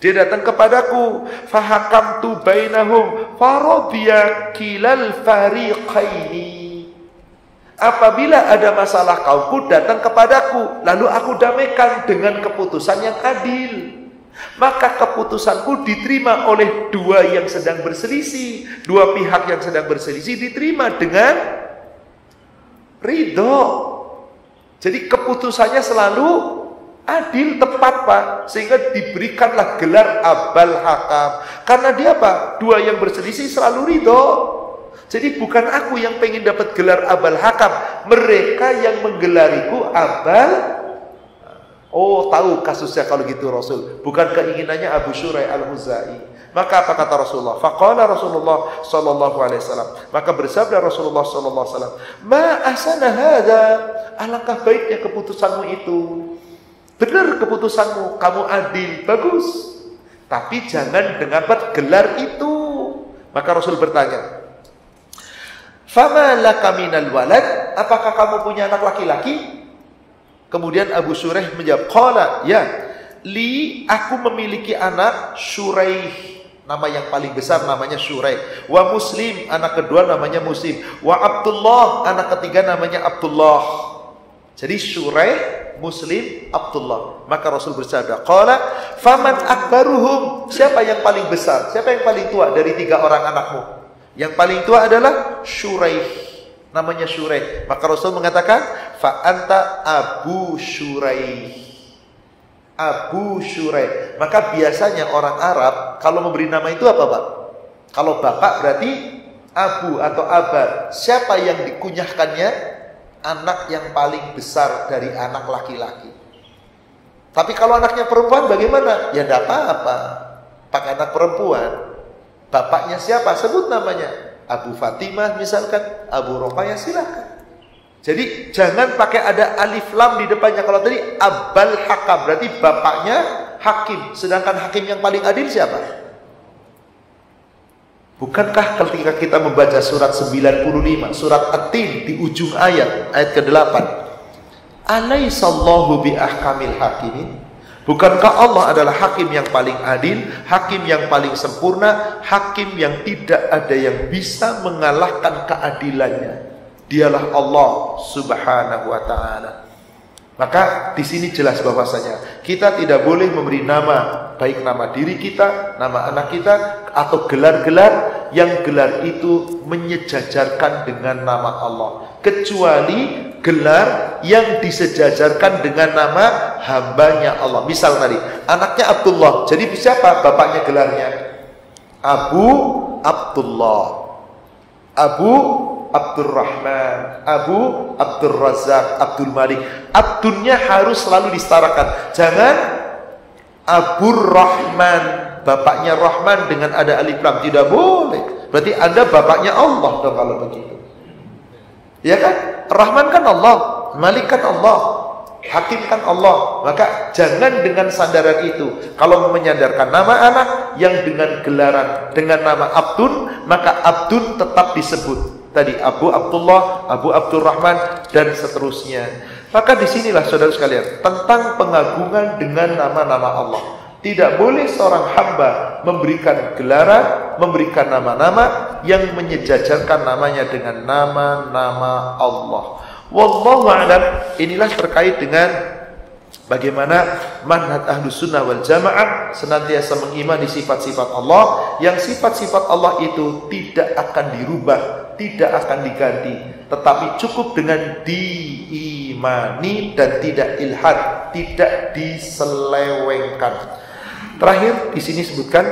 Dia datang kepadaku. Fahakamtu bainahum faradiya kilal fariqaini. Apabila ada masalah kaumku datang kepadaku, lalu aku damaikan dengan keputusan yang adil. Maka keputusanku diterima oleh dua yang sedang berselisih. Dua pihak yang sedang berselisih diterima dengan ridho. Jadi keputusannya selalu adil, tepat Pak. Sehingga diberikanlah gelar Abul Hakam. Karena dia apa? Dua yang berselisih selalu ridho. Jadi bukan aku yang pengen dapat gelar Abul Hakam. Mereka yang menggelariku Abul. Oh, tahu kasusnya kalau gitu Rasul. Bukan keinginannya Abu Shuraih al-Huzai. Maka apa kata Rasulullah? Faqala Rasulullah sallallahu alaihi wasallam. Maka bersabda Rasulullah sallallahu alaihi wasallam, "Ma ahsana hadza." Alangkah baiknya keputusanmu itu. Benar keputusanmu, kamu adil, bagus. Tapi jangan dengan gelar itu. Maka Rasul bertanya, "Fama laka minal walad?" Apakah kamu punya anak laki-laki? Kemudian Abu Shuraih menjawab, qala, ya, li, aku memiliki anak Shuraih, nama yang paling besar namanya Shuraih. Wa Muslim, anak kedua namanya Muslim. Wa Abdullah, anak ketiga namanya Abdullah. Jadi Shuraih, Muslim, Abdullah. Maka Rasul bersabda, qala, faman akbaruhum, siapa yang paling besar? Siapa yang paling tua dari tiga orang anakmu? Yang paling tua adalah Shuraih. Namanya Shuraih. Maka Rasul mengatakan, fa anta Abu Shuraih. Abu Shuraih. Maka biasanya orang Arab kalau memberi nama itu apa, Pak? Kalau bapak berarti Abu atau Aba. Siapa yang dikunyahkannya? Anak yang paling besar dari anak laki-laki. Tapi kalau anaknya perempuan bagaimana? Ya tidak apa-apa. Pakai anak perempuan. Bapaknya siapa? Sebut namanya. Abu Fatimah misalkan, Abu Ruqayyah, silakan. Jadi jangan pakai ada alif lam di depannya. Kalau tadi Abul Hakam berarti bapaknya hakim. Sedangkan hakim yang paling adil siapa? Bukankah ketika kita membaca surat 95, surat At-Tin di ujung ayat ke-8, Alaihissallahu bi ahkamil hakimin? Bukankah Allah adalah hakim yang paling adil, hakim yang paling sempurna, hakim yang tidak ada yang bisa mengalahkan keadilannya. Dialah Allah Subhanahu wa ta'ala. Maka di sini jelas bahwasanya kita tidak boleh memberi nama, baik nama diri kita, nama anak kita, atau gelar-gelar yang gelar itu menyejajarkan dengan nama Allah. Kecuali gelar yang disejajarkan dengan nama hambanya Allah. Misal tadi, anaknya Abdullah. Jadi siapa bapaknya gelarnya? Abu Abdullah, Abu Abdurrahman, Abu Abdul Razak, Abdul Malik. Abdulnya harus selalu disetarakan. Jangan Abu Rahman, bapaknya Rahman dengan ada alif lam. Tidak boleh. Berarti Anda bapaknya Allah dong kalau begitu. Ya kan? Rahman kan Allah, Malik kan Allah, Hakim kan Allah. Maka jangan dengan sandaran itu. Kalau menyandarkan nama anak yang dengan gelaran, dengan nama Abdun, maka Abdun tetap disebut. Tadi Abu Abdullah, Abu Abdurrahman, dan seterusnya. Maka disinilah saudara sekalian, tentang pengagungan dengan nama-nama Allah. Tidak boleh seorang hamba memberikan gelaran, memberikan nama-nama yang menyejajarkan namanya dengan nama-nama Allah. Wallahu a'lam. Inilah terkait dengan bagaimana manhaj Ahlus Sunnah wal Jamaah senantiasa mengimani sifat-sifat Allah, yang sifat-sifat Allah itu tidak akan dirubah, tidak akan diganti, tetapi cukup dengan diimani dan tidak ilhad, tidak diselewengkan. Terakhir di sini sebutkan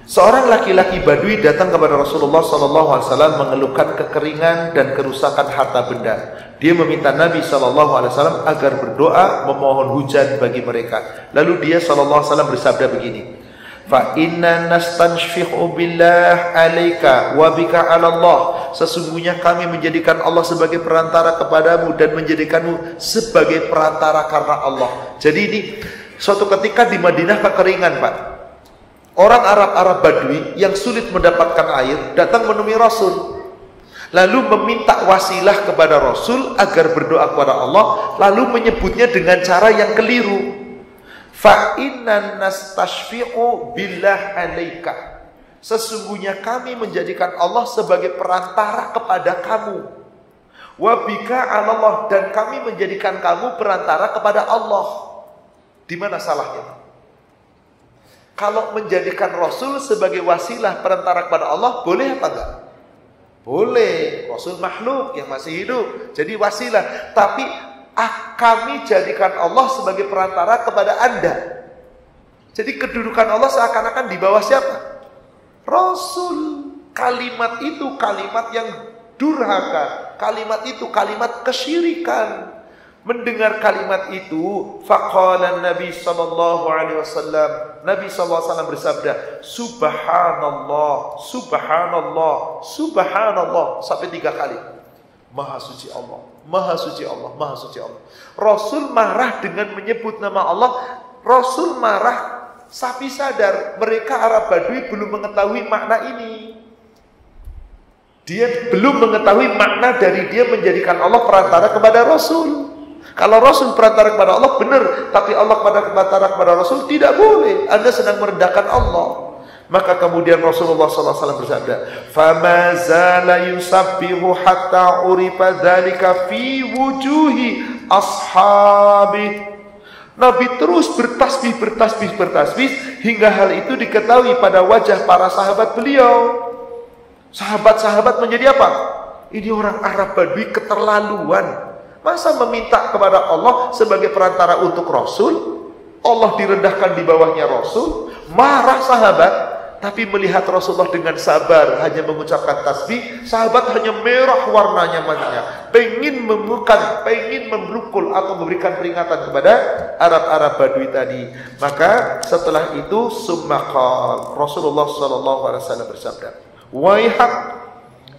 seorang laki-laki Badui datang kepada Rasulullah SAW mengeluhkan kekeringan dan kerusakan harta benda. Dia meminta Nabi SAW agar berdoa memohon hujan bagi mereka. Lalu dia SAW bersabda begini, Fa inna nastanshfi'u billah alaika wa bika 'ala Allah. Sesungguhnya kami menjadikan Allah sebagai perantara kepadamu dan menjadikanmu sebagai perantara karena Allah. Jadi ini suatu ketika di Madinah kekeringan, Pak. Orang Arab Badui yang sulit mendapatkan air datang menemui Rasul. Lalu meminta wasilah kepada Rasul agar berdoa kepada Allah, lalu menyebutnya dengan cara yang keliru. Fa inna nastashfi'u billah alaika. Sesungguhnya kami menjadikan Allah sebagai perantara kepada kamu. Wa bika 'ala Allah, dan kami menjadikan kamu perantara kepada Allah. Di mana salahnya? Kalau menjadikan Rasul sebagai wasilah perantara kepada Allah, boleh apa enggak? Boleh. Rasul makhluk yang masih hidup, jadi wasilah. Tapi kami jadikan Allah sebagai perantara kepada Anda. Jadi kedudukan Allah seakan-akan di bawah siapa? Rasul. Kalimat itu kalimat yang durhaka. Kalimat itu kalimat kesyirikan. Mendengar kalimat itu, faqala Nabi sallallahu alaihi wasallam, Nabi sallallahu alaihi wasallam bersabda, subhanallah, subhanallah, subhanallah, sampai 3 kali. Maha suci Allah, maha suci Allah, maha suci Allah. Rasul marah dengan menyebut nama Allah. Rasul marah, sapi sadar mereka Arab Badui belum mengetahui makna ini. Dia belum mengetahui makna dari dia menjadikan Allah perantara kepada Rasul. Kalau Rasul perantara kepada Allah benar, tapi Allah perantara kepada Rasul tidak boleh. Anda sedang merendahkan Allah. Maka kemudian Rasulullah SAW bersabda, "Fama zala yusabbihu hatta urifa dzalika fi wujuhi ashabi." Nabi terus bertasbih hingga hal itu diketahui pada wajah para sahabat beliau. Sahabat-sahabat menjadi apa? Ini orang Arab Badui keterlaluan. Masa meminta kepada Allah sebagai perantara untuk Rasul? Allah direndahkan di bawahnya Rasul. Marah sahabat. Tapi melihat Rasulullah dengan sabar hanya mengucapkan tasbih, sahabat hanya merah warnanya matanya, pengen memukan, pengen memrukul atau memberikan peringatan kepada Arab Badui tadi. Maka setelah itu summaqal, Rasulullah SAW bersabda, "Waihak,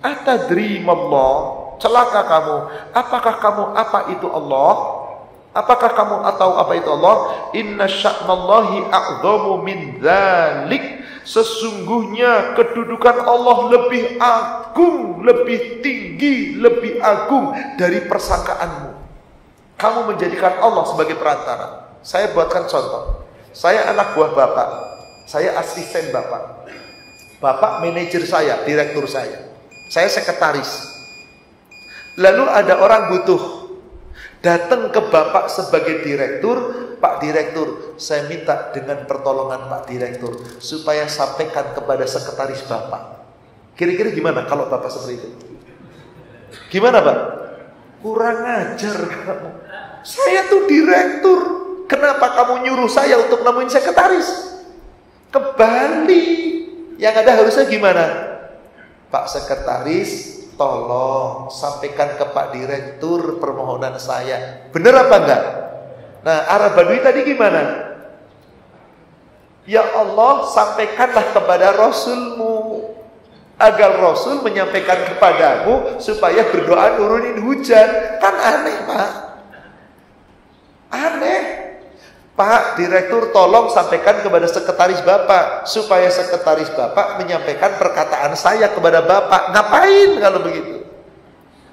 atadri mallah, celaka kamu, apakah kamu apa itu Allah? Apakah kamu tahu apa itu Allah? Inna sya'nallahi a'dhamu min dzalik." Sesungguhnya kedudukan Allah lebih agung, lebih tinggi, lebih agung dari persangkaanmu. Kamu menjadikan Allah sebagai perantara. Saya buatkan contoh. Saya anak buah Bapak. Saya asisten Bapak. Bapak manajer saya, direktur saya. Saya sekretaris. Lalu ada orang butuh. Datang ke Bapak sebagai direktur, Pak Direktur, saya minta dengan pertolongan Pak Direktur supaya sampaikan kepada sekretaris Bapak. Kira-kira gimana kalau Bapak seperti itu? Gimana Pak? Kurang ajar kamu. Saya tuh direktur. Kenapa kamu nyuruh saya untuk nemuin sekretaris? Kebalik. Yang ada harusnya gimana? Pak Sekretaris, tolong sampaikan ke Pak Direktur permohonan saya. Benar apa enggak? Nah, Arab Badui tadi gimana? Ya Allah, sampaikanlah kepada Rasulmu agar Rasul menyampaikan kepadamu supaya berdoa nurunin hujan. Kan aneh, Pak. Aneh. Pak Direktur, tolong sampaikan kepada sekretaris Bapak supaya sekretaris Bapak menyampaikan perkataan saya kepada Bapak. Ngapain kalau begitu?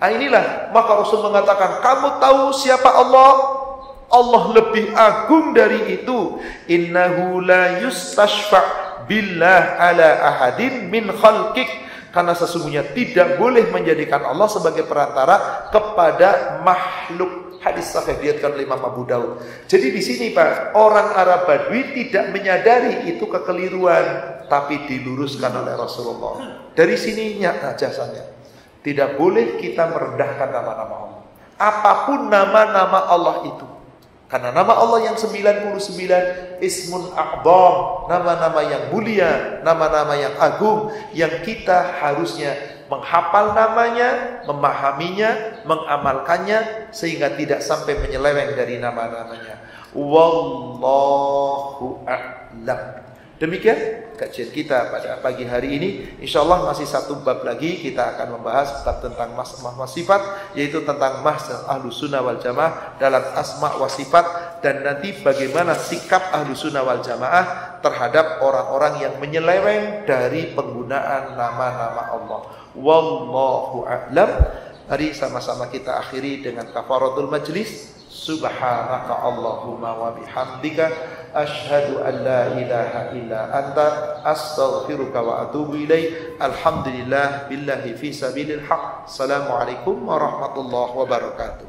Nah, inilah maka Rasul mengatakan, kamu tahu siapa Allah? Allah lebih agung dari itu. Innahu la yustashfa' billah ala ahadin min khalqik. Karena sesungguhnya tidak boleh menjadikan Allah sebagai perantara kepada makhluk. Hadis sahih diriwayatkan oleh Imam Abu Daud. Jadi di sini Pak, orang Arab Badui tidak menyadari itu kekeliruan, tapi diluruskan oleh Rasulullah. Dari sininya jasanya. Tidak boleh kita merendahkan nama-nama Allah. Apapun nama-nama Allah itu. Karena nama Allah yang 99 Ismun A'zam, nama-nama yang mulia, nama-nama yang agung, yang kita harusnya menghafal namanya, memahaminya, mengamalkannya, sehingga tidak sampai menyeleweng dari nama-namanya. Wallahu a'lam. Demikian kajian kita pada pagi hari ini. InsyaAllah masih satu bab lagi. Kita akan membahas bab tentang mas sifat, yaitu tentang mazhab Ahlussunnah wal Jamaah dalam asma wa sifat, dan nanti bagaimana sikap Ahlussunnah wal Jamaah terhadap orang-orang yang menyeleweng dari penggunaan nama-nama Allah. Wallahu a'lam. Mari sama-sama kita akhiri dengan kafaratul majlis. Subhanaka Allahumma wa bihamdika asyhadu an la ilaha illa anta astaghfiruka wa atubu ilaik. Alhamdulillah billahi fi sabilil haq. Assalamualaikum warahmatullahi wabarakatuh.